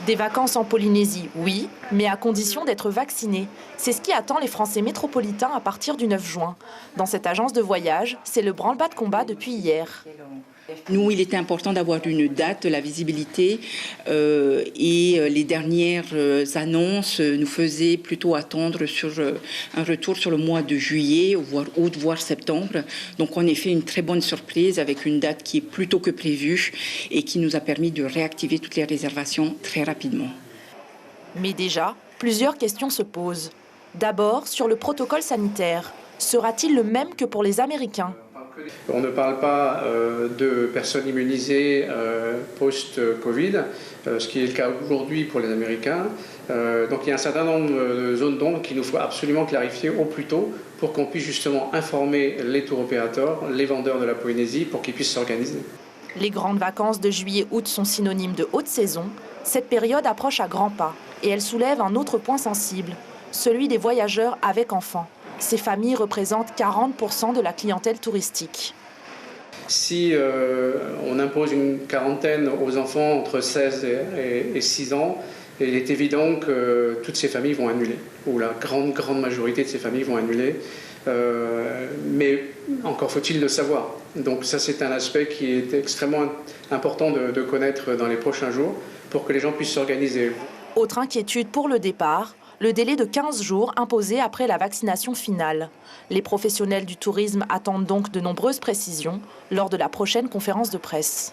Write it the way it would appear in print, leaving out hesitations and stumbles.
Des vacances en Polynésie, oui, mais à condition d'être vacciné. C'est ce qui attend les Français métropolitains à partir du 9 juin. Dans cette agence de voyage, c'est le branle-bas de combat depuis hier. Nous, il était important d'avoir une date, de la visibilité et les dernières annonces nous faisaient plutôt attendre sur un retour sur le mois de juillet, voire août, voire septembre. Donc on a fait une très bonne surprise avec une date qui est plus tôt que prévue et qui nous a permis de réactiver toutes les réservations très rapidement. Mais déjà, plusieurs questions se posent. D'abord, sur le protocole sanitaire. Sera-t-il le même que pour les Américains ? On ne parle pas de personnes immunisées post-Covid, ce qui est le cas aujourd'hui pour les Américains. Donc il y a un certain nombre de zones d'ombre qu'il nous faut absolument clarifier au plus tôt pour qu'on puisse justement informer les tour opérateurs, les vendeurs de la Polynésie pour qu'ils puissent s'organiser. Les grandes vacances de juillet-août sont synonymes de haute saison. Cette période approche à grands pas et elle soulève un autre point sensible, celui des voyageurs avec enfants. Ces familles représentent 40% de la clientèle touristique. Si on impose une quarantaine aux enfants entre 16 et 6 ans, il est évident que toutes ces familles vont annuler, ou la grande majorité de ces familles vont annuler. Mais encore faut-il le savoir. Donc ça, c'est un aspect qui est extrêmement important de connaître dans les prochains jours pour que les gens puissent s'organiser. Autre inquiétude pour le départ, le délai de 15 jours imposé après la vaccination finale. Les professionnels du tourisme attendent donc de nombreuses précisions lors de la prochaine conférence de presse.